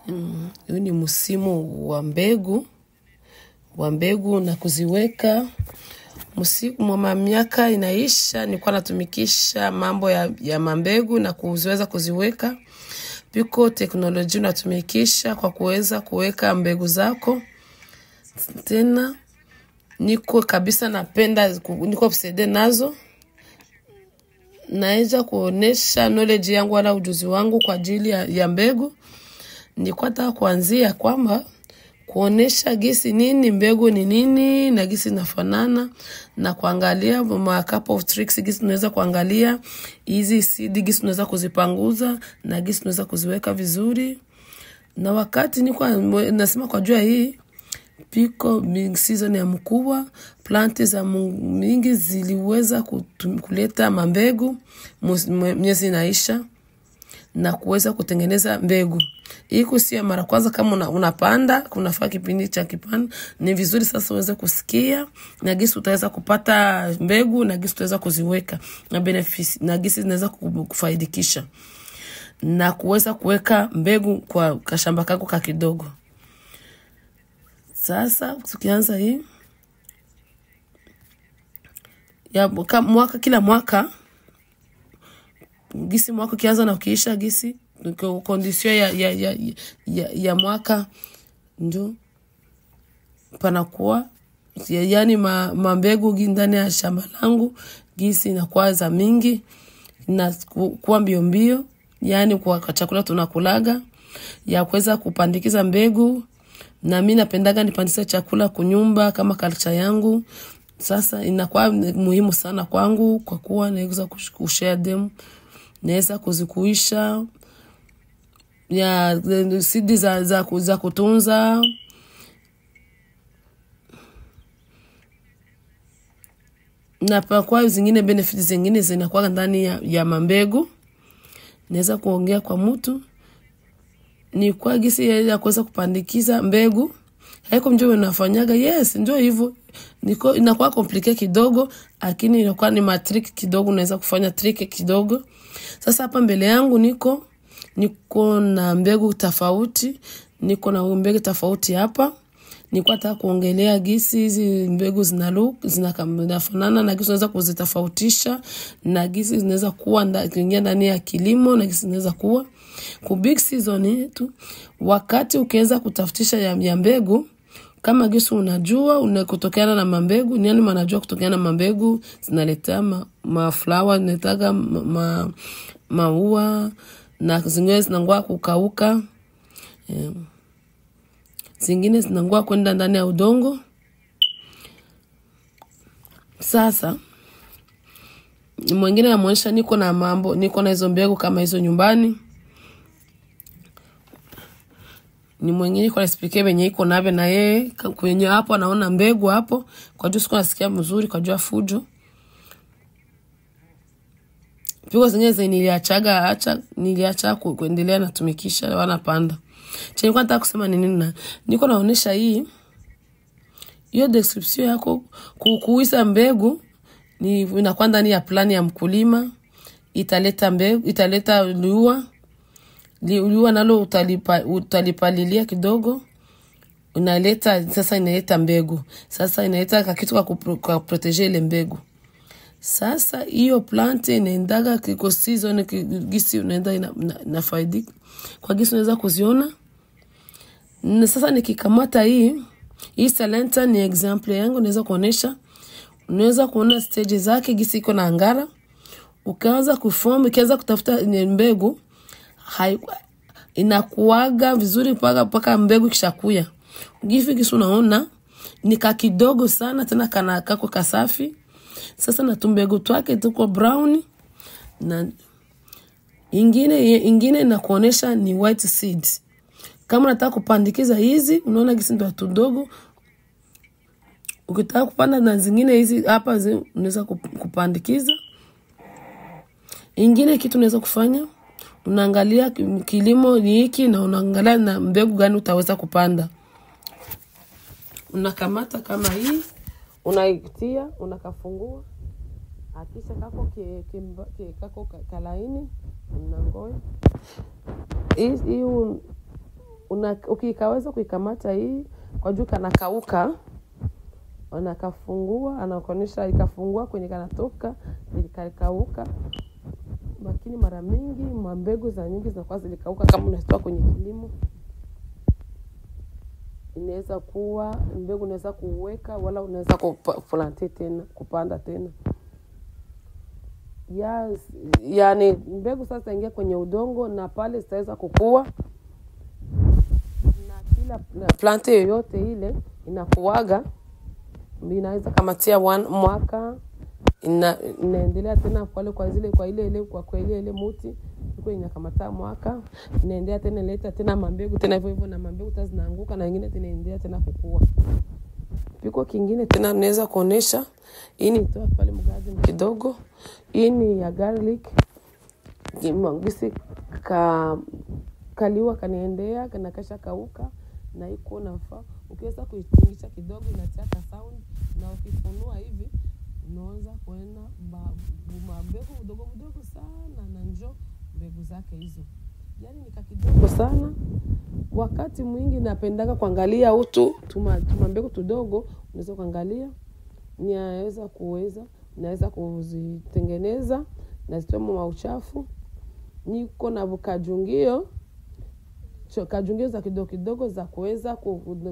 Huu ni msimu wa mbegu na kuziweka. Msimu wa miaka inaisha, nilikuwa natumikisha mambo ya mambegu na kuziweza kuziweka. Piko teknolojia natumikisha kwa kuweza kuweka mbegu zako. Tena niko kabisa napenda, niko obsede nazo. Naeza kuonesha knowledge yangu wala ujuzi wangu kwa ajili ya mbegu. Nilikuwa nataka kuanzia kwamba kuonesha gisi nini mbegu ni nini na gisi nafanana, na kuangalia a couple of tricks gisi tunaweza kuangalia hizi seed gisi tunaweza kuzipanguza na gisi tunaweza kuziweka vizuri. Na wakati nilikuwa nasema kwa jua hii piko season ya mkubwa, planti za mingi ziliweza kuleta mambegu miezi inaisha na kuweza kutengeneza mbegu. Hii si mara kwanza kama unapanda, kunafaa kipindi cha kipanda, ni vizuri sasa uweze kusikia na gisi utaweza kupata mbegu na gisi utaweza kuziweka na benefits na gisi zinaweza kufaidikisha na kuweza kuweka mbegu kwa kashamba kako kidogo. Sasa tukianza hii ya kila mwaka gisi mwaka kianza na ukiisha gisi condition ya mwaka ndio panakuwa yani mambegu ndani ya shamba langu gisi inakuwa za mingi na kuwa mbio yani kwa chakula tunakulaga ya kuweza kupandikiza mbegu. Na mimi napendaga nipandishe chakula kunyumba kama culture yangu. Sasa inakuwa muhimu sana kwangu kwa kuwa naweza kushare them, naweza kuzikuisha ya seed za kutunza. Na kwa zingine benefits zingine zinakuwa ndani ya mambegu. Naweza kuongea kwa mtu ni kwa gisi ya kuweza kupandikiza mbegu. Haiko mjue unafanyaga, yes ndio hivyo. Niko inakuwa complicated kidogo, lakini inakuwa ni matrick kidogo, unaweza kufanya trick kidogo. Sasa hapa mbele yangu niko na mbegu tofauti, niko na mbegu tofauti hapa. Nilikuwa nataka kuongelea gisi hizi mbegu zinafanana na gisi unaweza kuzitofautisha na gisi zinaweza kuwa ndani ya kilimo na gisi zinaweza kuwa ku big season yetu. Wakati ukiweza kutafutisha ya mbegu kama gisi unajua unakutokana na mambegu, ni yani manajua kutokana na mambegu zinaleta flower, zinaleta maua na zingine zinangua kukauka. Zingine zinangua kwenda ndani ya udongo. Sasa mwingine anaonyesha niko na hizo mbegu kama hizo nyumbani. Ni mwingine kwa explain venye iko nabe na yeye kwenye hapo anaona mbegu hapo kwa juu siko nasikia mzuri kwa juu fujo. Piko zenyewe niliacha kuendelea natumikisha wanapanda. Nilikuwa nataka kusema nini niko naonesha hii hiyo description yako kuuisa mbegu ni inakuwa ndani ya plani ya mkulima. Italeta mbegu, italeta liua nalo utalipalilia kidogo, unaleta sasa inaleta mbegu. Sasa inaleta kitu kwa proteger ile mbegu. Sasa hiyo plant inaendaga kiko season gisi unaenda na faidika. Kwa gisi unaweza kuziona. Na sasa nikikamata hii Salenta ni example yangu, naweza kuonesha. Unaweza kuona stage zake gisi iko na angara. Ukaanza kuform, ukianza kutafuta mbegu, inakuaga vizuri paka mbegu kishakuya. Gisi unaona ni kidogo sana tena kana kako kasafi. Sasa na tumbegu twake tuko brown na ingine na kuonesha ni white seeds. Kama unataka kupandikiza hizi, unaona gisi ndo tudogo. Ukitaka kupanda na zingine hizi hapa unaweza kupandikiza. Ingine kitu unaweza kufanya, unaangalia kilimo ni hiki na unaangalia na mbegu gani utaweza kupanda. Unakamata kama hii, unaitia, unakafungua. Akisha kako kalaini, unangoja. Hii ukikaweza kuikamata hii kwa juu kanakauka, unakafungua, anakuonyesha ikafungua kwenye kanatoka ilikauka. Lakini mara mingi mbegu za nyingi zinakuwa zilikauka kama unatoa kwenye kilimo. Inaweza kuwa mbegu unaweza kuweka wala unaweza kuplant tena, kupanda tena. Yani mbegu sasa ingia kwenye udongo na pale zitaweza kukua. Na kila plant yoyote ile inakuaga, inaweza kamatia mwaka, inaendelea tena kwa ile muti iko inakamata mwaka, inaendelea tena ileta tena mambegu tena hivyo na mambegu zinaanguka na nyingine inaendelea tena kukua. Piko kingine tena naweza kuonesha, hii ni toa pale mgazi kidogo. Hii ni ya garlic. Ngisi kaliwa kaniendea kana kasha kauka na iko nafaa. Ukiweza kuitingisha kidogo inatia sound, na ukifunua hivi unaanza kuona mbegu mdogo sana na njoo mbegu zake hizo. Yani ni kidogo sana. Wakati mwingi napendaka kuangalia utu tuma mbegu tudogo, unaweza kuangalia naweza kuzitengeneza na zitomo mauchafu. Niko na kajungio za kidogo za kuweza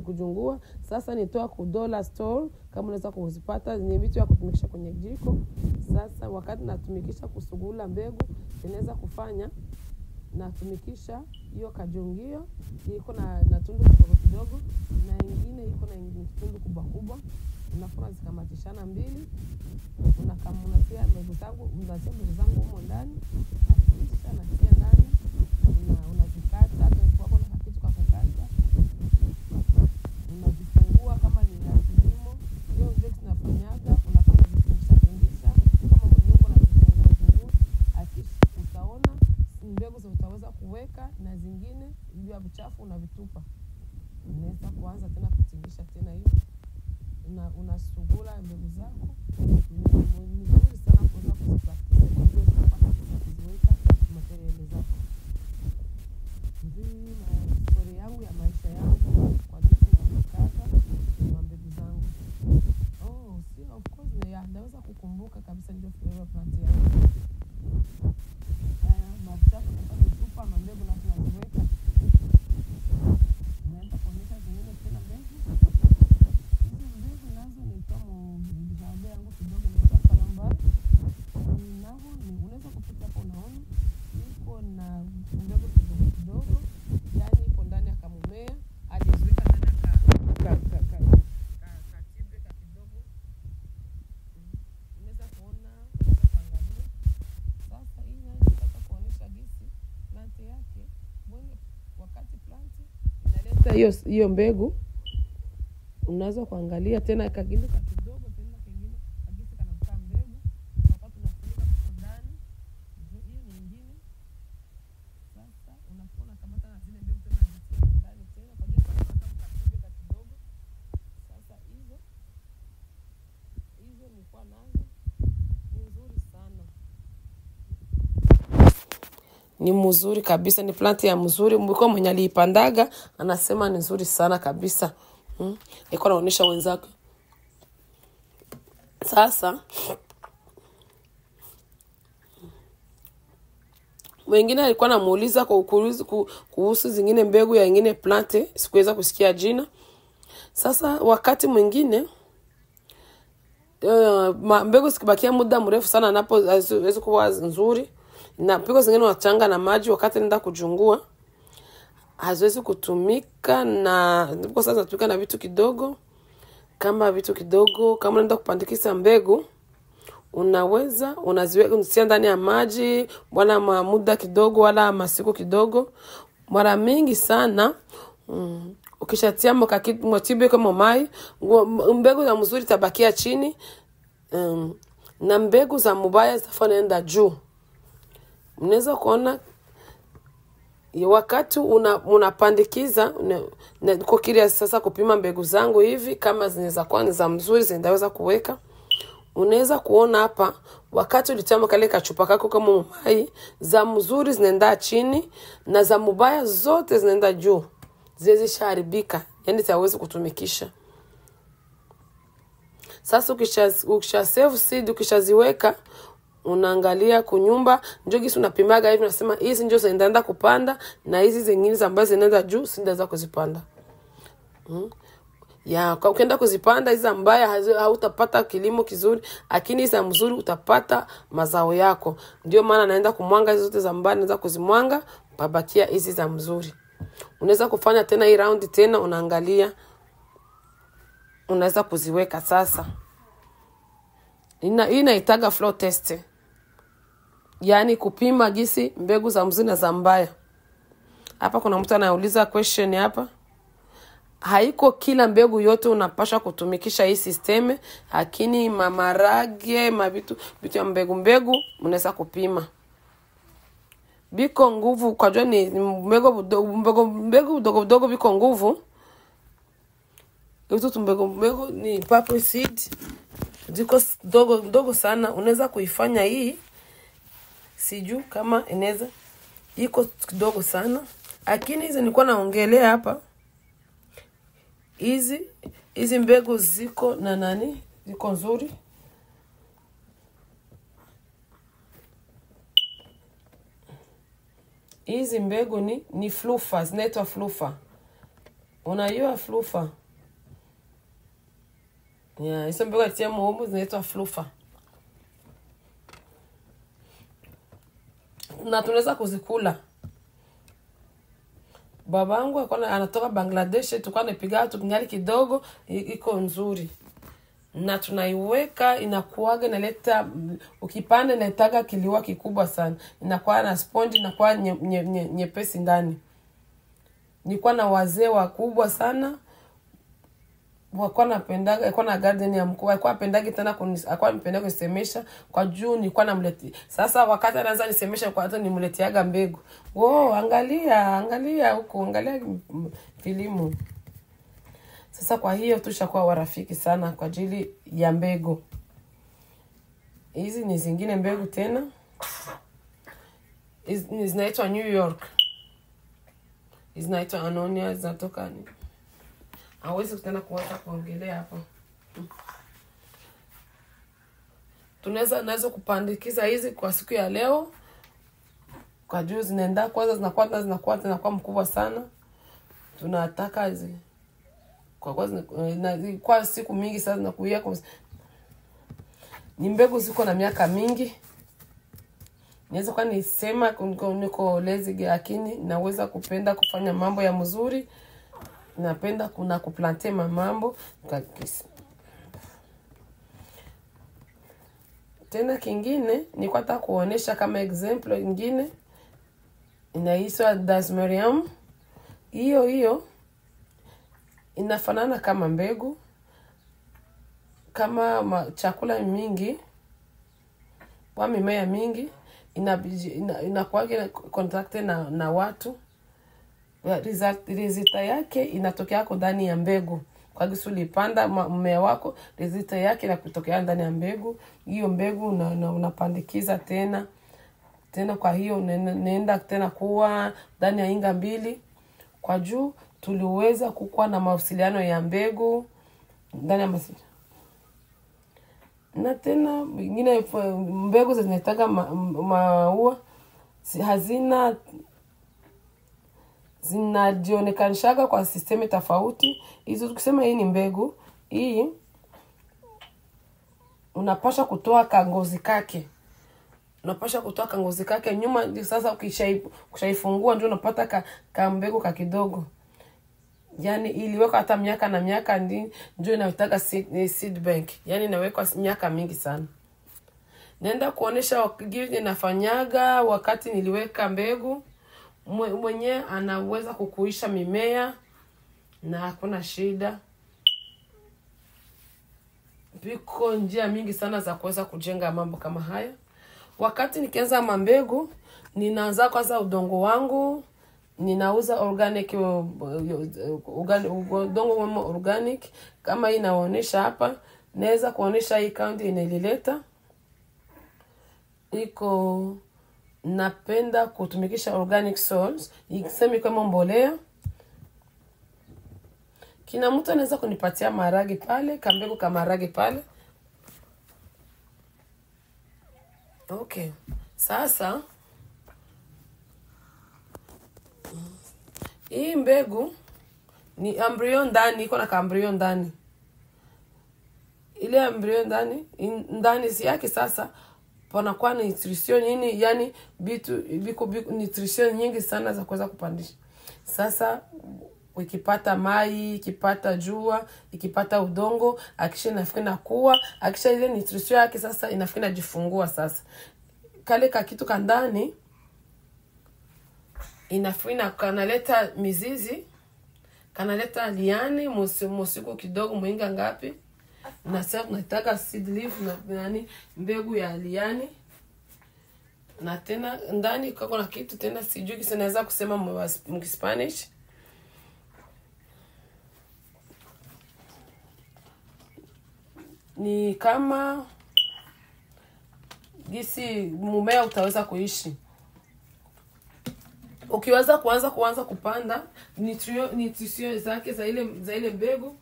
kujungua. Sasa nitoa ku dollar store kama unaweza kuzipata, ni vitu ya kutumikisha kwenye jiko. Sasa wakati natumikisha kusugula mbegu, inaweza kufanya natumikisha hiyo kajungio, iko na tundu kidogo na nyingine iko na tundu kubwa. Unafanya zikamatishana mbili, unakamulatia mbegu zangu huko ndani, kisha natia ndani, unazikata kwa kuna kitu kwa kukata, unazifungua kama ni ya kilimo. Hiyo ndio tunafanyaga, unafanya zikisha kama mwenyewe uko na zifungua, akisha utaona mbegu utaweza kuweka na zingine juu ya uchafu unavitupa. Unaweza kuanza tena kutingisha tena hivi. Unasugula mbegu zako. Ni nzuri sana kuweza kuzipatia kuziweka materiali zako. Ndio story yangu ya maisha yangu kwa jinsi ninavyokata na mbegu zangu. Of course naweza kukumbuka kabisa ndio forever plant yangu. Machafu kutupa mbegu na kuziweka. Naenda kuonyesha zingine tena mbegu. Mbegu nazo ni kama mjambe yangu kidogo ni kalamba. Unaweza kupita hapo, unaona iko na mbegu kidogo, yani iko ndani ya kamumea, aliziweka ndani ya katibe kidogo. Unaweza kuona, kuangalia. Sasa hii nataka kuonesha jinsi plant yake, mbona wakati plant inaleta hiyo mbegu, unaweza kuangalia tena kagine kidogo tena kingine kabisa kanafuta mbegu wakati unafunika kwa ndani. Hiyo nyingine sasa unafuna kamata na zile mbegu tena zitia kwa ndani tena kwa hiyo kama kidogo kidogo. Sasa hizo ni kwa nazo ni nzuri sana, ni mzuri kabisa, ni plant ya mzuri. Mbiko mwenye aliipandaga anasema ni nzuri sana kabisa. Iko naonesha wenzake. Sasa wengine alikuwa anamuuliza kuhusu zingine mbegu ya nyingine plant, sikuweza kusikia jina. Sasa wakati mwingine mbegu sikibakia muda mrefu sana napo haziwezi kuwa nzuri, na mbegu zingine unachanga na maji wakati nenda kujungua haziwezi kutumika. Na ndipo sasa tunatumika na vitu kidogo kama unaenda kupandikisa mbegu, unaweza unaziweka unatia ndani ya maji wala muda kidogo wala masiku kidogo. Mara mingi sana ukishatia motibe kama mai, mbegu za mzuri tabakia chini, na mbegu za mubaya zitafanenda juu. Mnaweza kuona wakati unapandikiza kwa kiria sasa kupima mbegu zangu hivi kama zinaweza kuwa ni za mzuri zinaweza kuweka. Unaweza kuona hapa wakati ulichama kale kachupa kako kama mai, za mzuri zinaenda chini na za mubaya zote zinaenda juu. zishaharibika, yani siwezi kutumikisha. Sasa ukisha save seed, ukishaziweka, unaangalia kunyumba, njoo gisi unapimaga hivi, unasema hizi njoo zinaenda kupanda na hizi zingine ambazo zinaenda juu sindaweza kuzipanda. Ya ukienda kuzipanda hizi ambaye hautapata kilimo kizuri, lakini hizi mzuri utapata mazao yako. Ndio maana naenda kumwanga hizo zote za mbaya, naanza kuzimwanga, babakia hizi za mzuri. Unaweza kufanya tena hii round tena, unaangalia unaweza kuziweka sasa. Hii inaitaga flow test. Yani kupima gisi mbegu za mzuri na za mbaya. Hapa kuna mtu anauliza question hapa. Haiko kila mbegu yote unapasha kutumikisha hii system, lakini mamarage, mabitu ya mbegu unaweza kupima. Biko nguvu, kwa jua ni mbegu dogo biko nguvu. Hizo mbegu ni purple seed. Ziko dogo sana, unaweza kuifanya hii. Siju kama inaweza iko kidogo sana, lakini hizi nilikuwa naongelea hapa. Hizi mbegu ziko na nani? Ziko nzuri. Hizi mbegu ni flufa, zinaitwa flufa. Unajua flufa? Ya, hizo mbegu atia muhumu zinaitwa flufa. Na tunaweza kuzikula. Babangu anatoka Bangladesh, tulikuwa tunapiga tukingali kidogo, iko nzuri. Na tunaiweka, inakuaga inaleta, ukipanda inaletaga kiliwa kikubwa sana. Inakuwa na sponge, inakuwa nyepesi ndani. Nilikuwa na wazee wakubwa sana. Walikuwa napendaga, alikuwa na garden ya mkuu, alikuwa apendagi tena alikuwa mpenda kunisemesha kwa juu nilikuwa namletea. Sasa wakati anaanza nisemesha kwa hata nimletiaga mbegu. Angalia huko, angalia filimu. Sasa kwa hiyo tushakuwa warafiki sana kwa ajili ya mbegu. Hizi ni zingine mbegu tena. Hizi zinaitwa New York. Hizi zinaitwa Anonia, zinatoka ni. Hawezi kutana kuanza kuongelea hapo. Tunaweza kupandikiza hizi kwa siku ya leo. Kwa juu zinaenda kwanza zinakuwa mkubwa sana. Tunataka hizi kwa siku mingi sasa zinakuia ni mbegu ziko na miaka mingi. Naweza kwa nisema niko lazy, lakini naweza kupenda kufanya mambo ya mzuri. Napenda kuplanter mambo. Tena kingine ni kwa nataka kuonesha kama example nyingine inaitwa Desmodium. Hiyo inafanana kama mbegu, kama chakula mingi, kwa mimea mingi inakuwa contact na watu. Resulta yake inatokea yako ndani ya mbegu. Kwa gisi ulipanda mmea wako, resulta yake inatokea ndani ya mbegu. Hiyo mbegu unapandikiza tena. Kwa hiyo naenda tena kuwa ndani ya inga 2. Kwa juu tuliweza kukuwa na mawasiliano ya mbegu ndani ya na tena nyingine mbegu zinataga maua zinajionekanishaga kwa sistemi tofauti. Hizo tukisema hii ni mbegu, hii unapasha kutoa kangozi kake. Nyuma sasa ukishaifungua ndio unapata ka mbegu kidogo. Yani iliweka hata miaka na miaka ndio inaitaka seed bank. Yani inawekwa miaka mingi sana. Naenda kuonesha gini nafanyaga wakati niliweka mbegu. Mwenye anaweza kukuisha mimea na hakuna shida. Biko njia mingi sana za kuweza kujenga mambo kama haya. Wakati nikianza mbegu, ninaanza kwanza udongo wangu, ninauza udongo organic kama hii naonesha hapa. Naweza kuonesha hii count inalileta. Iko napenda kutumikisha organic soils, ikisema kama mbolea. Kina mtu anaweza kunipatia maharage pale, kambegu kama maharage pale. Okay. Sasa hii mbegu ni embryo ndani, iko na kambryo ndani. Ile embryo ndani si yake sasa panakuwa na nutrition nini, yani biko nutrition nyingi sana za kuweza kupandisha. Sasa ukipata mai, ikipata jua, ikipata udongo, akisha inafika na kuwa, akisha ile nutrition yake sasa inafika najifungua sasa. Kale ka kitu kandani inafina kanaleta mizizi, kanaleta liani, musiku kidogo mwinga ngapi. Na sasa tunataka seed leaf na mbegu ya liani. Na tena ndani kako na kitu tena sijui kisa naweza kusema mu Spanish. Ni kama gisi mmea utaweza kuishi. Ukiweza kuanza kupanda nutrition zake za ile mbegu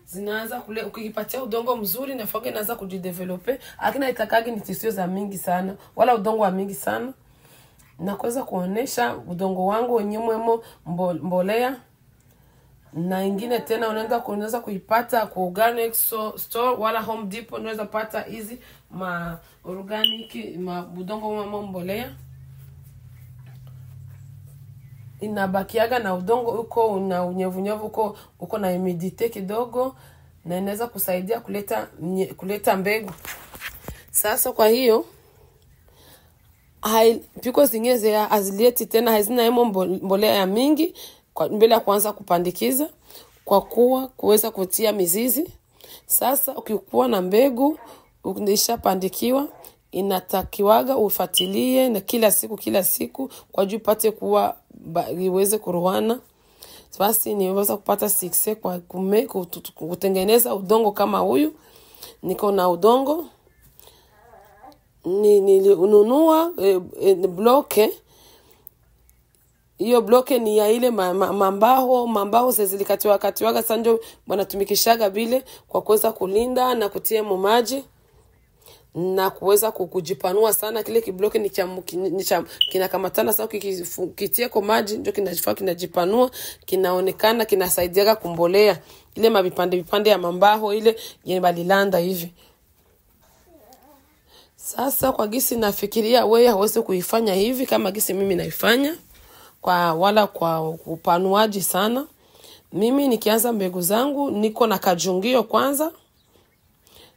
zinaanza kule. Ukipatia udongo mzuri na foge inaanza kujideveloper, lakini itakagi nutrition za mingi sana wala udongo wa mingi sana. Na kuweza kuonesha udongo wangu wenyewe mbolea. Na ingine tena unaweza kuipata kwa organic store wala Home Depot, unaweza pata hizi ma organic udongo mbolea. Inabakiaga na udongo uko na unyevunyevu uko na humidity kidogo, na inaweza kusaidia kuleta mbegu. Sasa kwa hiyo piko zingine azilieti tena hazina hemo mbolea ya mingi kwa mbele ya kuanza kupandikiza, kwa kuwa kuweza kutia mizizi. Sasa ukikuwa na mbegu ukishapandikiwa, inatakiwaga ufuatilie na kila siku kwa juu pate kuwa iweze kuruana. Basi niweza kupata success kwa kutengeneza udongo kama huyu. Niko na udongo nilinunua bloke. Hiyo bloke ni ya ile mambaho zilikatiwaga sanjo wanatumikishaga bile kwa kuweza kulinda na kutia maji na kuweza kujipanua sana. Kile kibloke ni kinakamatana sana, kitia kwa maji ndio kinajipanua, kinaonekana kinasaidia kumbolea ile mabipande ya mambaho ile yenye balilanda hivi. Sasa kwa gisi nafikiria wewe hawezi kuifanya hivi kama gisi mimi naifanya, wala kwa upanuaji sana. Mimi nikianza mbegu zangu niko na kajungio kwanza.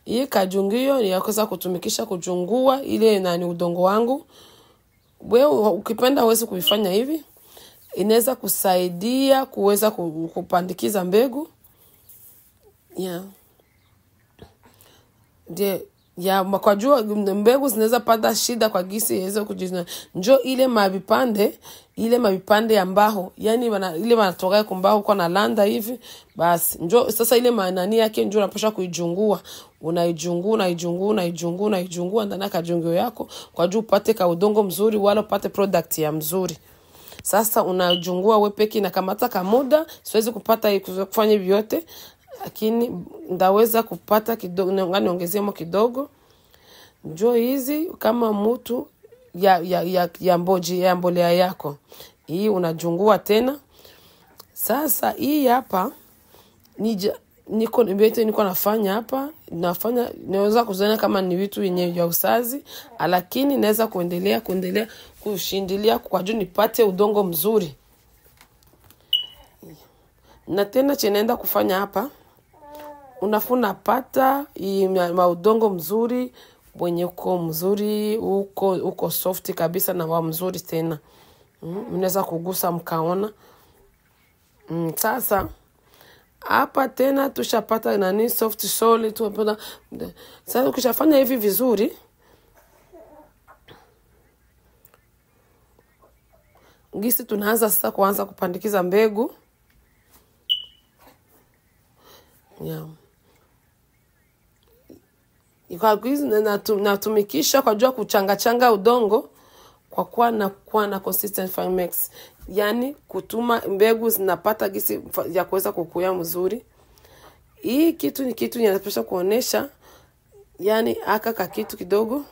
Hii kajungio ni ya kuweza kutumikisha kujungua ile nani udongo wangu. Wewe ukipenda uweze kuifanya hivi, inaweza kusaidia kuweza kupandikiza mbegu. Kwa jua mbegu zinaweza pata shida kwa gisi iweze kujina. Njoo ile mabipande ambao yani ile wanatoka kwa mbao kwa na landa hivi, basi njoo sasa ile manani yake njoo unapaswa kuijungua. Unaijungua ndani ya kajungio yako kwa juu upate ka udongo mzuri wala upate product ya mzuri. Sasa unajungua wewe peke na kamata ka muda, siwezi kupata kufanya hivi yote, lakini ndaweza kupata kidogo, ngani ongezemo kidogo. Njoo hizi kama mtu ya mbolea yako. Hii unajungua tena. Sasa hii hapa niko nafanya hapa, naweza kuzana kama ni vitu yenye ya usazi, lakini naweza kuendelea kushindilia kwa juu nipate udongo mzuri. Na tena chenenda kufanya hapa, unafuna pata udongo mzuri wenye uko mzuri, uko soft kabisa na wa mzuri tena. Mnaweza kugusa mkaona. Sasa hapa tena tushapata soft soil tu. Sasa ukishafanya hivi vizuri, gisi tunaanza sasa kuanza kupandikiza mbegu. Kwa hizi natumikisha kwa jua kuchanga udongo kwa kuwa na consistent farm mix. Yani kutuma mbegu zinapata gisi ya kuweza kukuya mzuri. Hii kitu ni kitu ninapaswa kuonesha, yani aka kitu kidogo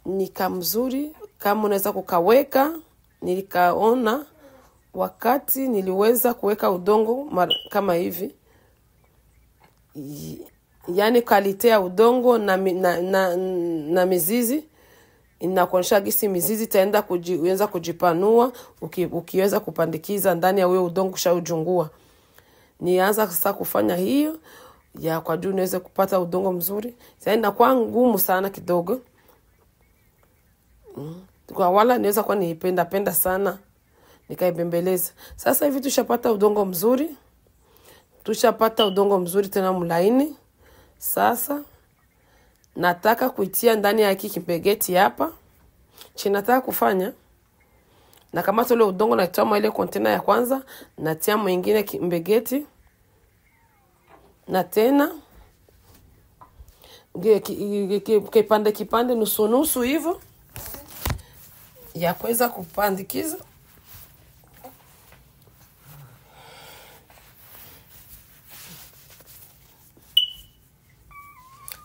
ni kamzuri kama unaweza kukaweka. Nilikaona wakati niliweza kuweka udongo kama hivi, yani kalitea udongo na mizizi inakuonyesha gisi mizizi itaenda kuweza kujipanua ukiweza kupandikiza ndani ya huyo udongo ushaujungua. Nianza sasa kufanya hiyo ya kwa juu niweze kupata udongo mzuri. Sasa inakuwa ngumu sana kidogo. Kwa wala niweza kuwa penda sana nikaibembeleza. Sasa hivi tushapata udongo mzuri. Tushapata udongo mzuri tena mlaini. Sasa nataka kuitia ndani ya hiki kimbegeti hapa. Nataka kufanya, na kama tole udongo na toa ile container ya kwanza, natia mwingine kimbegeti. Na tena kipande nusu hivyo ya kuweza kupandikiza.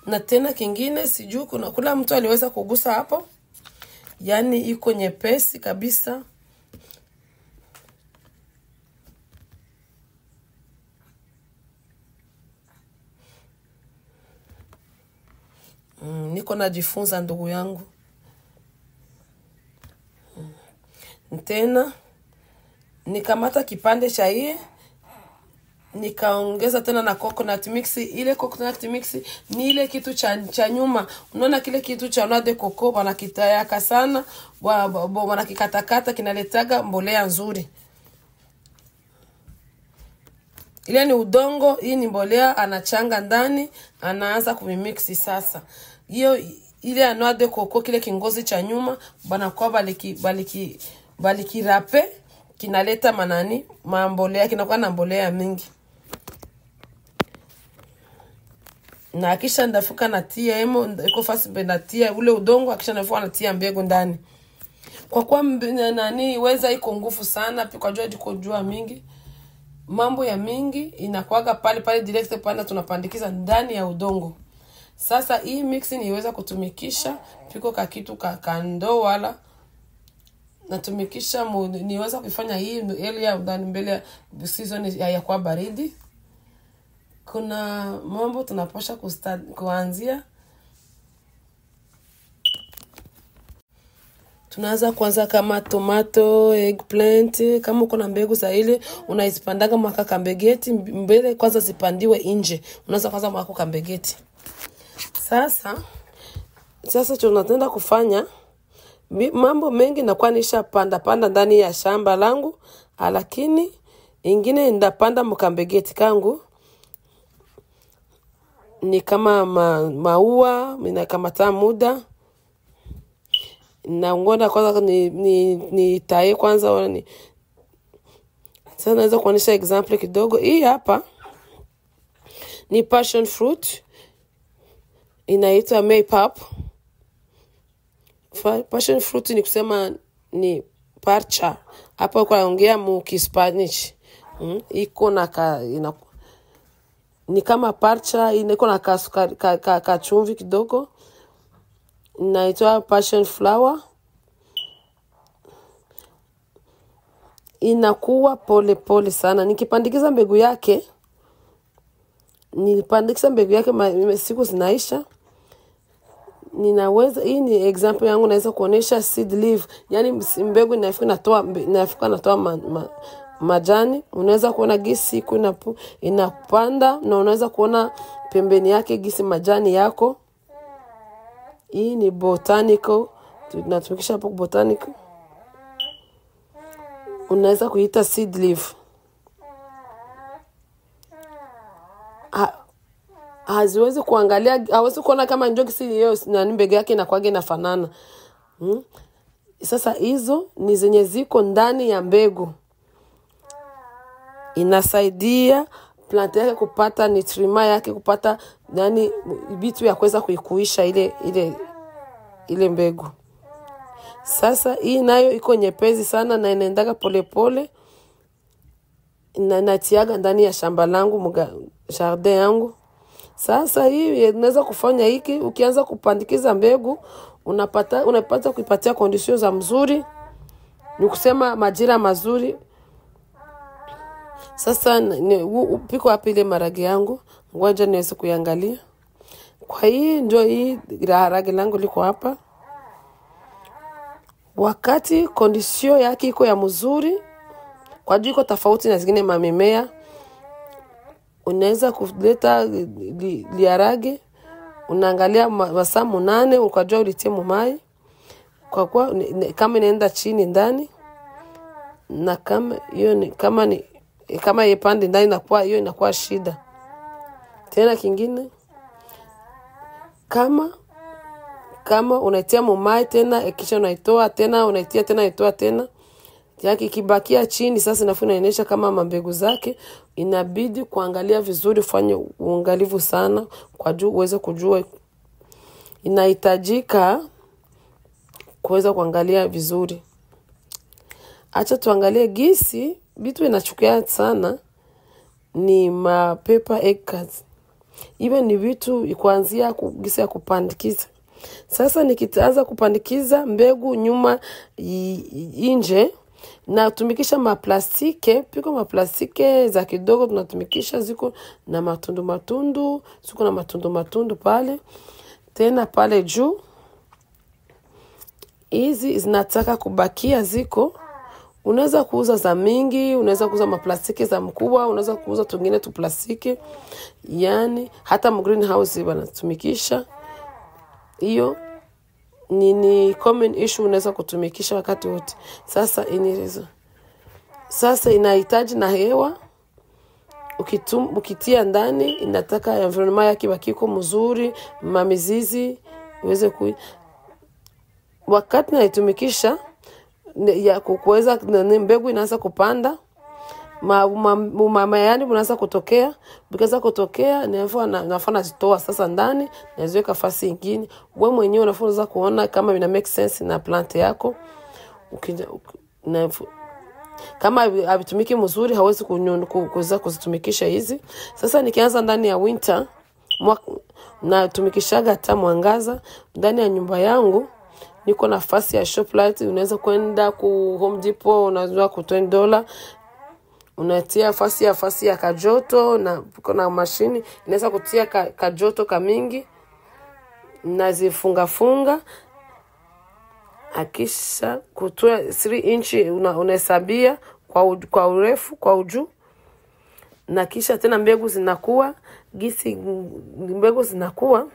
Na tena kingine sijui kuna mtu aliweza kugusa hapo. Yani iko nyepesi kabisa. Niko najifunza ndugu yangu. Tena nikamata kipande cha hii, nikaongeza tena na coconut mix. Ile coconut mix ni ile kitu cha nyuma. Unaona kile kitu cha noix de coco wanakitayaka sana, wanakikatakata, kinaletaga mbolea nzuri. Ile ni udongo, hii ni mbolea, anachanga ndani, anaanza kumimix sasa. Hiyo ile ya noix de coco, kile kingozi cha nyuma banakuwa baliki rape, kinaleta mambolea, kinakuwa na mbolea mingi. Na kisha ndafuka natia iko fasi natia ule udongo, kisha ndafuka natia mbegu ndani. Kwa kuwa weza iko nguvu sana, kwa jua mingi. Mambo ya mingi inakuaga pale direct pale tunapandikiza ndani ya udongo. Sasa hii mix niweza kutumikisha piko kitu kando wala natumikisha niweza kufanya hii earlier ndani mbele ya season ya kwa baridi. Kuna mambo tunapasha kuanzia. Tunaanza kwanza kama tomato, eggplant. Kama uko na mbegu za ile unaizipandaga mwaka kambegeti mbele kwanza zipandiwe nje. Unaanza kwanza mwaka kambegeti. Sasa tunatenda kufanya mambo mengi na kwa nisha panda ndani ya shamba langu, lakini ingine ndapanda mkambegeti kangu. Ni kama maua, mina kama muda. Na ngoja kwanza ni tae kwanza wala ni. Sasa naweza kuonyesha example kidogo. Hii hapa ni passion fruit. Inaitwa maypap. Passion fruit ni kusema ni parcha. Hapa kwa ongea mu Kispanish. Iko na ni kama parcha, iko na kachumvi kidogo. Inaitwa passion flower. Inakuwa pole sana. Nikipandikiza mbegu yake, siku zinaisha. Ninaweza, hii ni example yangu, naweza kuonesha seed leaf. Yani mbegu inafika natoa majani. Unaweza kuona gisi inapanda, na unaweza kuona pembeni yake gisi majani yako. Hii ni botanical. Tunatumikisha hapo botanical. Unaweza kuita seed leaf. Haziwezi kuangalia, hawezi kuona kama njoki si hiyo na mbegu yake inakuwaga inafanana. Sasa hizo ni zenye ziko ndani ya mbegu. Inasaidia plant yake kupata nutrima yake, kupata vitu ya kuweza kuikuisha ile mbegu. Sasa hii nayo iko nyepesi sana na inaendaga pole. natiaga ndani ya shamba langu, jardin yangu. Sasa hii unaweza kufanya hiki, ukianza kupandikiza mbegu, unapata kuipatia conditions za mzuri, ni kusema majira mazuri. Sasa piko wapi ile maragi yangu? Ngoja niweze kuiangalia. Kwa hii ndio hii harage langu liko hapa. Wakati condition yake iko ya mzuri, kwa juu iko tofauti na zingine mamimea, unaweza kuleta liharage, unaangalia masaa 8 ukajua ulitie mai. Kwa kuwa kama inaenda chini ndani, na kama ipande ndani inakuwa hiyo inakuwa shida. Tena kingine, kama unaitia mai tena kisha unaitoa tena, unaitia tena itoa tena, yaki kibakia chini, sasa inafuna inaonyesha kama mambegu zake. Inabidi kuangalia vizuri, fanye uangalifu sana kwa juu uweze kujua. Inahitajika kuweza kuangalia vizuri. Acha tuangalie gisi vitu inachukia sana ni paper egg cards. Iwe ni vitu kuanzia gisi ya kupandikiza. Sasa nikitaanza kupandikiza mbegu nyuma nje, na tumikisha maplastike, piko maplastike za kidogo tunatumikisha, ziko na matundu pale. Tena pale juu hizi zinataka kubakia ziko. Unaweza kuuza za mingi, unaweza kuuza maplastiki za mkubwa, unaweza kuuza tungine tu plastiki. Yani hata greenhouse wanatumikisha. Hiyo ni common issue, unaweza kutumikisha wakati wote. Sasa inahitaji na hewa. Ukitia ndani, inataka environment yake bakiko mzuri, mamizizi uweze wakati naitumikisha ya kuweza mbegu inaanza kupanda, mayani unaanza kutokea. Bikaanza kutokea, nafanya zitoa sasa ndani, naziweka fasi nyingine. Wewe mwenyewe unafunza kuona kama ina make sense na plant yako. Kama habitumiki mzuri, hawezi kuweza kuzitumikisha hizi. Sasa nikianza ndani ya winter, na tumikishaga hata mwangaza ndani ya nyumba yangu. Niko nafasi ya Shoprite, unaweza kwenda ku Home Depot, unaweza ku $20. Unatia fasi ya kajoto, na kuna mashini inaweza kutia kajoto kamingi, nazifunga. Akisha kutoa 3 inchi unahesabia kwa urefu, kwa ujuu. Na kisha tena mbegu zinakuwa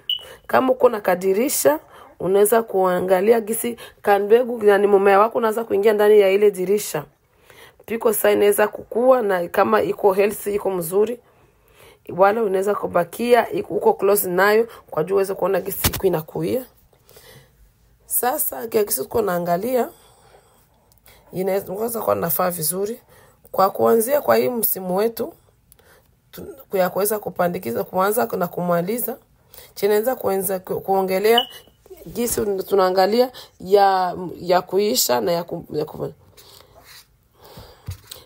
kama uko na kadirisha, unaweza kuangalia gisi mbegu yani mmea wako unaanza kuingia ndani ya ile dirisha. Piko sasa inaweza kukua, na kama iko healthy, iko mzuri, wala unaweza kubakia uko close nayo kwa juu uweze kuona gisi iko inakuia. Sasa gisi uko naangalia inaweza kuwa nafaa vizuri kwa kuanzia kwa hii msimu wetu ya kuweza kupandikiza, kuanza na kumaliza. Cheneza kuongelea gisi tunaangalia ya kuisha na ya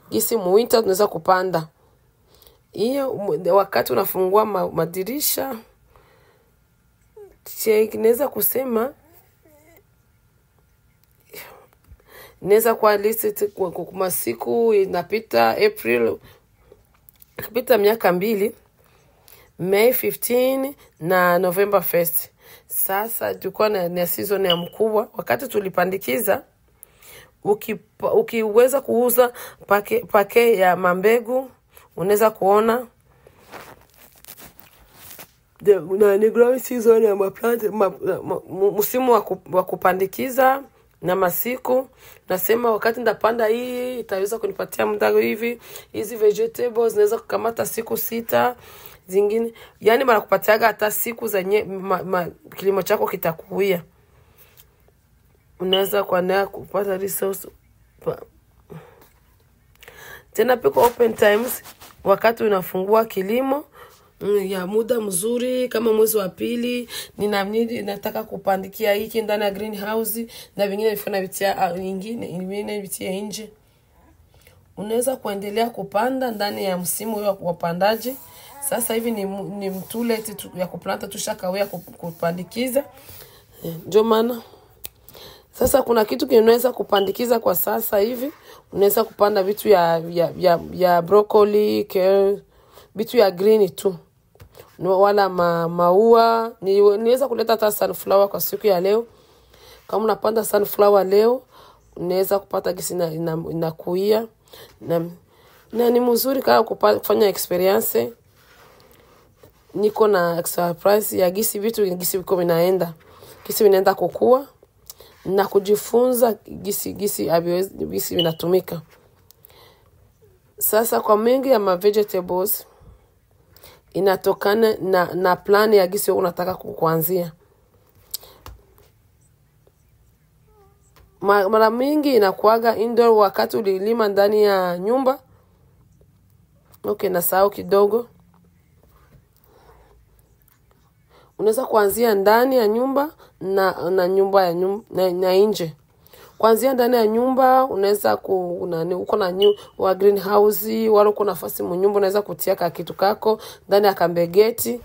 gisi winter tunaweza kupanda. Hiyo wakati unafungua madirisha, naweza kusema inaweza kwa list kwa siku inapita April, inapita miaka 2, May 15 na November 1st. Sasa tulikuwa na season ya mkubwa. Wakati tulipandikiza, ukiweza kuuza pake ya mambegu, unaweza kuona ni growing season ya maplant, msimu wa kupandikiza na masiku. Nasema wakati ndapanda hii itaweza kunipatia muda hivi. Hizi vegetables zinaweza kukamata siku 6, zingine yani mara kupatiaga hata siku zenye kilimo chako kitakuia. Unaweza kupata resource. Tena piko open times wakati unafungua kilimo ya muda mzuri, kama mwezi wa 2 nataka kupandikia hiki ndani ya greenhouse, na vingine vifuna vitia nyingine vitia nje. unaweza kuendelea kupanda ndani ya msimu wa upandaji. Sasa hivi ni mtule ya kuplanta tushakawea kupandikiza. Ndio maana sasa kuna kitu kinaweza kupandikiza kwa sasa hivi. Unaweza kupanda vitu ya broccoli, kale, vitu ya green tu. Wala maua. Niweza kuleta hata sunflower kwa siku ya leo. Kama unapanda sunflower leo, unaweza kupata gisi inakuia. Na ni mzuri kama kufanya experience. Niko na surprise ya gisi viko vinaenda. Gisi vinaenda kukua na kujifunza gisi vinatumika. Sasa kwa mengi ya vegetables inatokana na plan ya gisi unataka kuanzia. Mara mingi inakuaga indoor wakati ulilima ndani ya nyumba. Okay, nasahau kidogo. Unaweza kuanzia ndani ya nyumba na nyumba ya na nje. Kuanzia ndani ya nyumba unaweza uko na wa greenhouse, wala uko nafasi mu nyumba unaweza kutia kitu kako ndani ya kambegeti.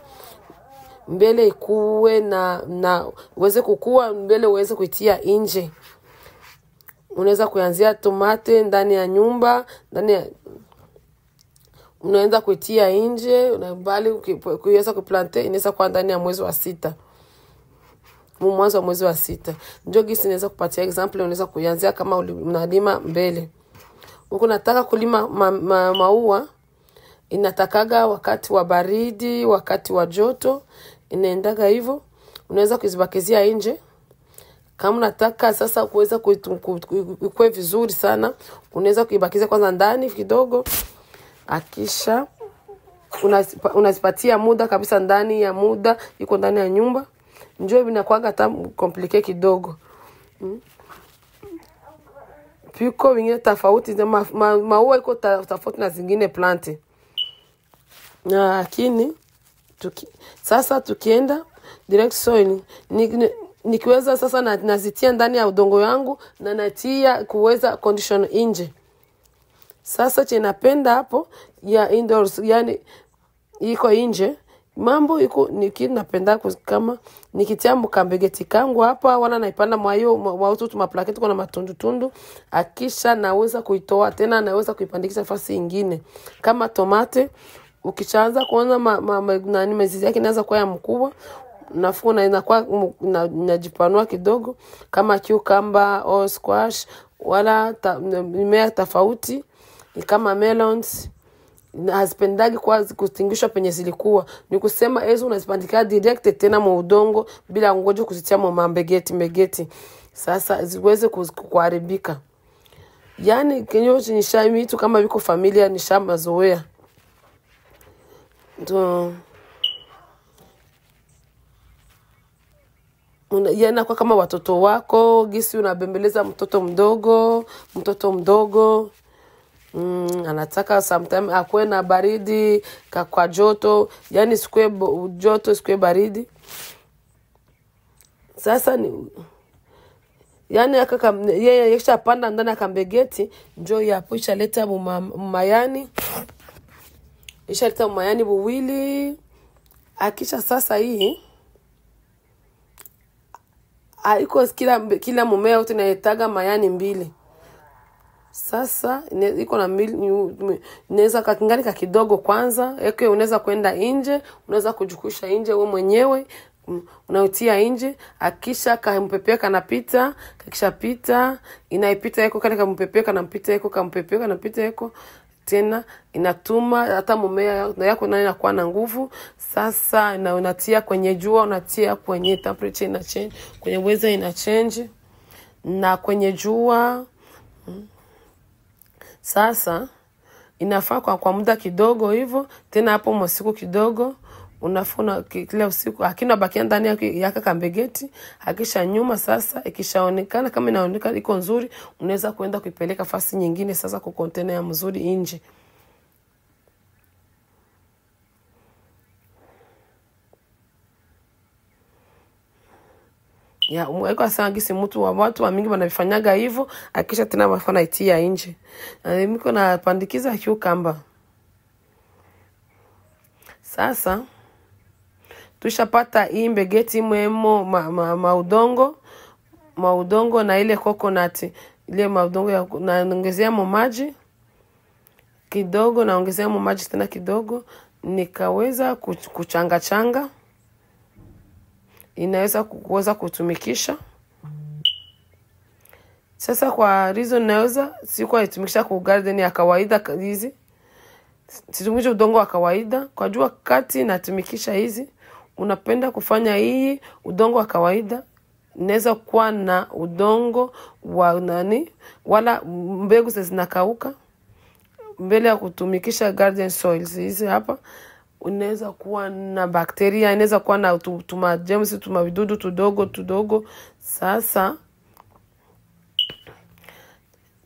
Mbele ikuwe na uweze kukua, mbele uweze kuitia nje. Unaweza kuanzia tomate ndani ya nyumba, unaanza kuitia nje, unabali kuweza kuplante, inaweza kuwa ndani ya mwezi wa 6. Mwanzo wa mwezi wa 6. Ndio gisi inaweza kupatia example, unaweza kuanzia kama unalima mbele. Uko nataka kulima maua, inatakaga wakati wa baridi, wakati wa joto, inaendaga hivyo. Unaweza kuzibakizia nje. Kama unataka sasa kuweza kuikue vizuri sana, unaweza kuibakizia kwanza ndani kidogo. Akisha unazipatia muda kabisa ndani ya muda iko ndani ya nyumba. Njoo inakuwa hata complicated kidogo. Piko vingine tofauti maua iko tofauti na zingine plant. Lakini sasa tukienda direct soil nikiweza sasa nazitia ndani ya udongo yangu na natia kuweza condition nje. Sasa chenapenda hapo ya indoors, yani iko nje, mambo iko napenda kama nikitia mkambegeti kangu hapa, wana naipanda mwa maplaketi kuna matundu. Akisha naweza kuitoa tena, naweza kuipandikisha nafasi nyingine. Kama tomate ukichaanza kuona mizizi yake inaanza kuwa mkubwa, nafuu na inakuwa inajipanua kidogo. Kama cucumber au squash wala mimea tofauti kama melons, hazipendagi kwa kustingishwa penye zilikuwa. Ni kusema hizo unazipandika direct tena mu udongo bila ngoja kuzitia mu mbegeti. Sasa ziweze kuharibika. Yani kenyo nishamitu kama viko familia nishamazoea. Ndio yana kwa kama watoto wako, gisi unabembeleza mtoto mdogo. Anataka sometime akwe na baridi kwa joto, yani sikwe joto sikwe baridi. Sasa yani yeye panda ndani ya kambegeti, njoo yapo ishaleta mayani. Ishaleta mayani buwili. Akisha sasa hii iko kila mmea wote inahitaga mayani 2. Sasa iko na inaweza kakingani kidogo kwanza. Eke unaweza kwenda nje, unaweza kujukusha nje wewe mwenyewe, unautia nje. Akisha kampepeka kanapita, kakishapita inaipita yako kale kampepeka kanampita yako kampepeka kanapita yako tena inatuma hata mmea yako nayo inakuwa na nguvu. Sasa unatia kwenye jua, unatia kwenye temperature ina change, kwenye weather ina change na kwenye jua. Sasa inafaa kwa muda kidogo hivyo, tena hapo msiku kidogo unafuna kila usiku. Hakina bakia ndani yake kambegeti. Hakisha nyuma sasa ikishaonekana kama inaonekana iko nzuri, unaweza kwenda kuipeleka fasi nyingine sasa kwa container ya mzuri nje. ya mweko sana gisi mtu wa watu wa mingi wanafanyaga hivyo, akisha tena wafana itia nje. Niko napandikiza cucumber. Sasa tushapata hii mbegeti mwemo maudongo na ile coconut, ile maudongo ya naongezea maji kidogo, naongezea maji tena kidogo, nikaweza kuchanga. Inaweza kuweza kutumikisha. Sasa kwa reason naweza sikuwa itumikisha kwa garden ya kawaida hizi. Situmikisha udongo wa kawaida. Kwa jua kati natumikisha hizi, unapenda kufanya hii udongo wa kawaida, inaweza kuwa na udongo wa wala mbegu zinakauka. Mbele ya kutumikisha garden soils hizi hapa, unaweza kuwa na bakteria, inaweza kuwa na tuma germs, tuma vidudu tudogo. Sasa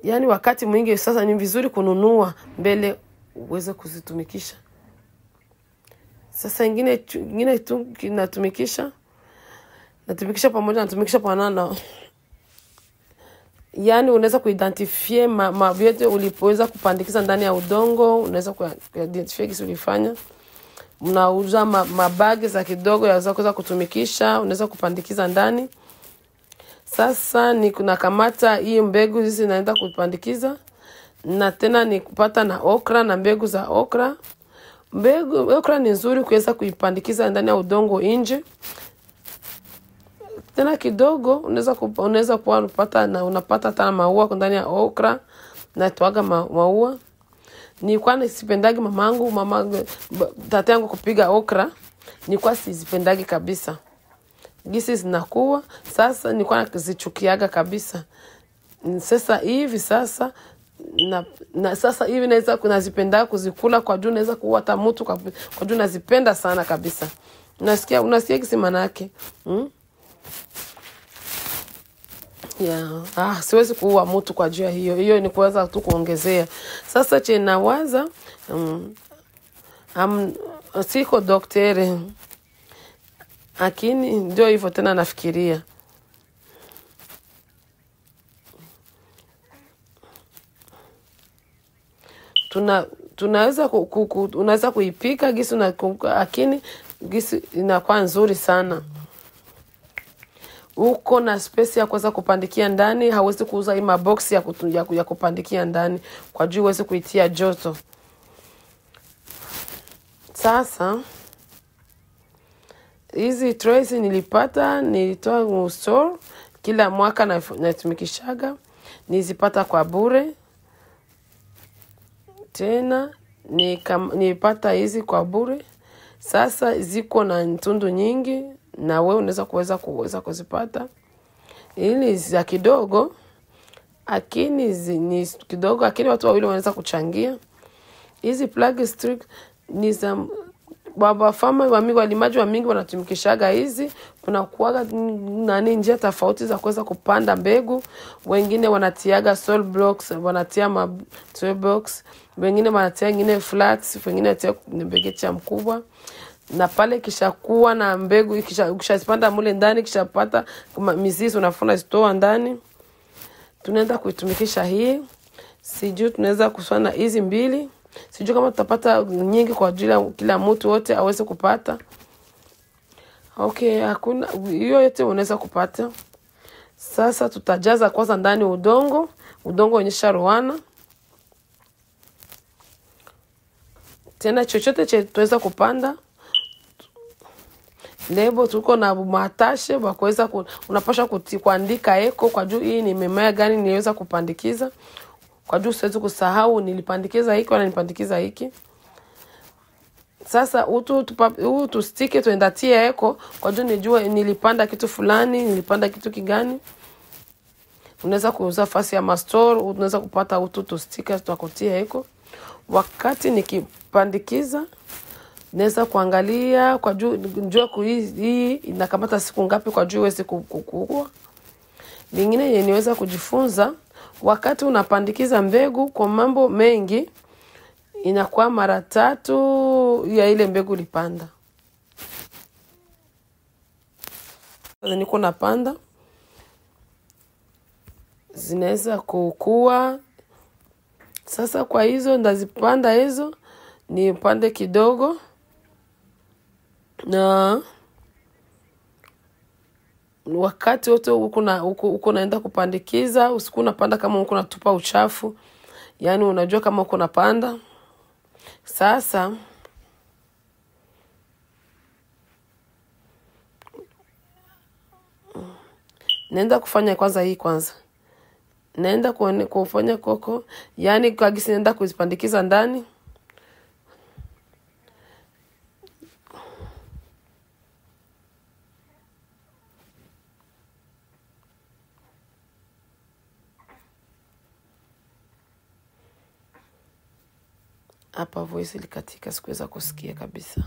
yani wakati mwingi sasa ni vizuri kununua mbele uweze kuzitumikisha. Sasa ingine tu natumikisha pamoja, natumikisha panana. Yani unaweza kuidentify vyote ulipoweza kupandikiza ndani ya udongo, unaweza kuidentify kisi ulifanya. Mnauza mabagi za kidogo ya kuweza kutumikisha, unaweza kupandikiza ndani. Sasa ni kuna kamata hii mbegu hizi naenda kupandikiza, na tena ni kupata na okra na mbegu za okra. Okra ni nzuri kuweza kuipandikiza ndani ya udongo nje. Tena kidogo unaweza kuwa unapata tena maua ndani ya okra na tuaga maua. Ni kwa nisipendagi tata yangu kupiga okra, ni kwa sipendagi kabisa. Gisi zinakuwa sasa ni kwa zichukiaga kabisa. Sasa hivi sasa hivi naweza kunazipenda kuzikula kwa juu, naweza kuwa hata mtu kwa juu nazipenda sana kabisa. Unasikia gisi manake. Siwezi kuua mtu kwa juu hiyo ni kuweza tu kuongezea. Sasa nawaza siko daktari, lakini ndio hivyo tena nafikiria. Unaweza kuipika gisi lakini gisi inakuwa nzuri sana. Uko na space ya kuweza kupandikia ndani, hawezi kuuza hii maboksi ya kupandikia ndani kwa juu uweze kuitia joto. Sasa hizi trays nilitoa store, kila mwaka natumikishaga, nizipata kwa bure. Tena nipata hizi kwa bure. Sasa ziko na ntundu nyingi, na wewe unaweza kuweza kuzipata. Hili za kidogo, lakini ni kidogo, lakini watu wawili wanaweza kuchangia. Hizi plug stick ni za baba farmer walimaji wa mingi wanatumikishaga hizi. Kuna kuaga njia tofauti za kuweza kupanda mbegu. Wengine wanatiaga soil blocks, wanatia soil blocks. Wengine wanatia ngine flats, wengine wanatia mbegeti ya mkubwa. Na pale kisha kuwa na mbegu, kisha zipanda mule ndani, kisha pata mizizi unafuna zitoa ndani. Tunaenda kuitumikisha hii. Sijui tunaweza kuswana hizi mbili. Sijui kama tutapata nyingi kwa ajili ya kila mtu wote aweze kupata. Okay, hakuna hiyo yote unaweza kupata. Sasa tutajaza kwanza ndani udongo wenye sharuana. Tena chochote tuweza kupanda. Lebo tuko na matashe wa kuweza unapaswa kuandika eko kwa juu hii ni mimea gani niweza kupandikiza. Kwa juu siwezi kusahau nilipandikiza hiki wala nilipandikiza hiki. Sasa tustike tuendatie eko kwa juu nijue nilipanda kitu fulani, nilipanda kitu kigani. Unaweza kuuza fasi ya mastore, unaweza kupata tustike tutakutia eko. Wakati nikipandikiza naweza kuangalia kwa juu njua hii inakamata siku ngapi kwa juu iweze kukua. Lingine yenye niweza kujifunza, wakati unapandikiza mbegu kwa mambo mengi, inakuwa mara 3 ya ile mbegu ulipanda. Sasa niko napanda, zinaweza kukua. Sasa kwa hizo ndazipanda hizo, ni pande kidogo, na wakati wote uko naenda kupandikiza, usiku unapanda kama uko natupa uchafu, yani unajua kama uko napanda. Sasa naenda kufanya kwanza hii kwanza. Naenda kufanya koko, yani kwa gisi naenda kuzipandikiza ndani. Hapa voice ilikatika, sikuweza kusikia kabisa.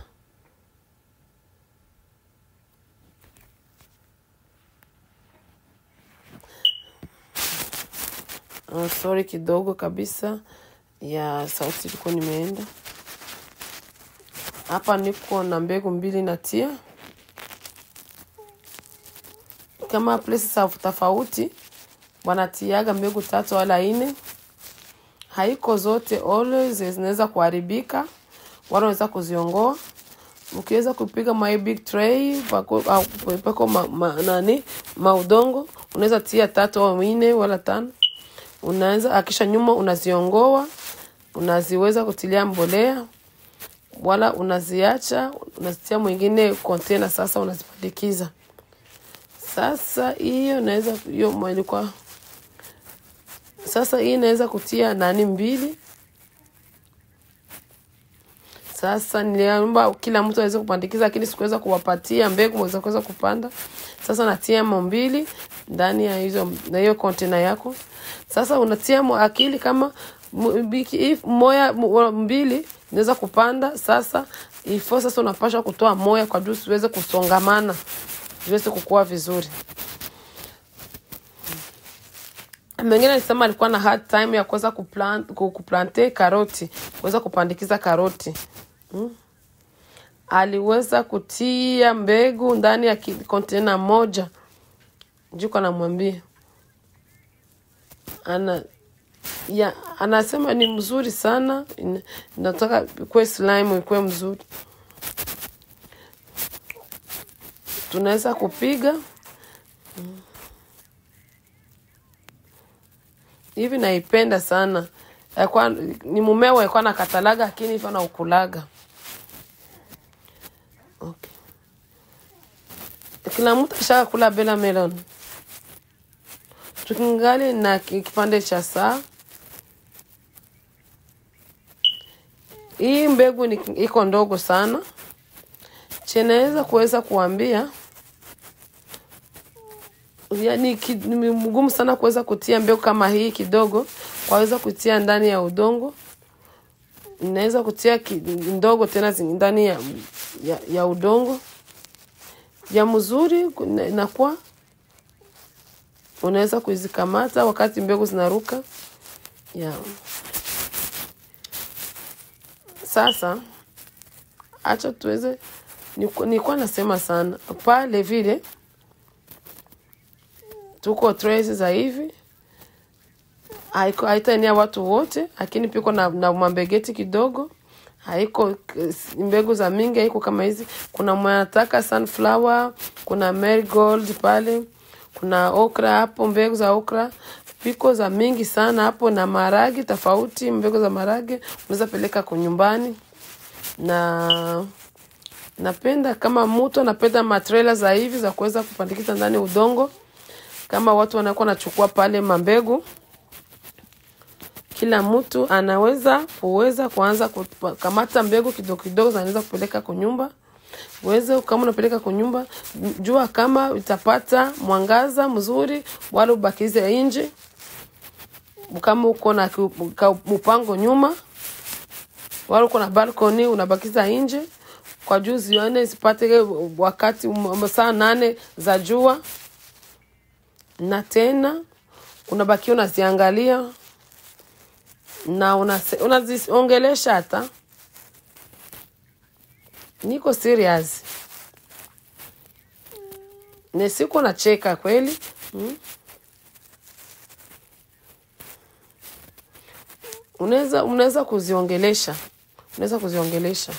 Sorry kidogo kabisa ya sauti ilikuwa nimeenda. Hapa niko na mbegu 2 natia. Kama place tofauti wanatiaga mbegu 3 wala 4. Haiko zote always zinaweza kuharibika, wala unaweza kuziongoa. Ukiweza kupiga my big tray pako maudongo, unaweza tia 3 au 4 wala 5. Unaanza akisha nyuma unaziongoa, unaziweza kutilia mbolea, wala unaziacha, unazitia mwingine container. Sasa unazipandikiza. Sasa hiyo naweza ilikuwa. Sasa hii naweza kutia 2. Sasa niliomba kila mtu aweze kupandikiza, lakini sikuweza kuwapatia mbegu mweza kuweza kupanda. Sasa natia 2 ndani ya hizo na hiyo container yako. Sasa unatia akili kama moya 2 naweza kupanda. Sasa sasa unapaswa kutoa moya kwa juu siweze kusongamana, ziweze kukua vizuri. Mwingine alisema alikuwa na hard time ya kuweza kuplante karoti, kuweza kupandikiza karoti. Aliweza kutia mbegu ndani ya container moja. Juko namwambia. Anasema ni mzuri sana, nataka ikuwe slime ikuwe mzuri. Tunaweza kupiga. Hivi naipenda sana. Ni mumeo alikuwa nakatalaga, lakini hivi na ukulaga. Okay. Kila mtu ashaka kula bela melon. Tukingali na kipande cha saa. Hii mbegu iko ndogo sana. Chenaweza kuweza kuambia, yani ni mgumu sana kuweza kutia mbegu kama hii kidogo, kwaweza kutia ndani ya udongo. Naweza kutia ndogo tena ndani ya udongo. Ya mzuri inakuwa unaweza kuzikamata wakati mbegu zinaruka. Sasa acha tuweze, nilikuwa nasema sana pale vile tuko traces za hivi. Haitaenea watu wote, lakini piko na mambegeti kidogo. Haiko mbegu za mingi, haiko kama hizi. Kuna mwanataka sunflower, kuna marigold pale, kuna okra hapo, mbegu za okra. Piko za mingi sana hapo, na maragi tofauti, mbegu za maragi unaweza peleka kwa nyumbani. Na napenda kama mtu anapenda matrela za hivi za kuweza kupandikiza ndani udongo. Kama watu wanakuwa nachukua pale mambegu, kila mtu anaweza kuanza kukamata mbegu kidogo kidogo anaweza kupeleka kwa nyumba. Kama unapeleka kwa nyumba, jua kama utapata mwangaza mzuri, wala ubakize nje. Kama uko na mpango nyuma, wala uko na balcony unabakiza nje. Kwa juu zione zipate wakati saa 8 za jua. Na tena unabaki unaziangalia na unaziongelesha hata. Niko serious. Nesiku nacheka kweli. unaweza kuziongelesha. Unaweza kuziongelesha.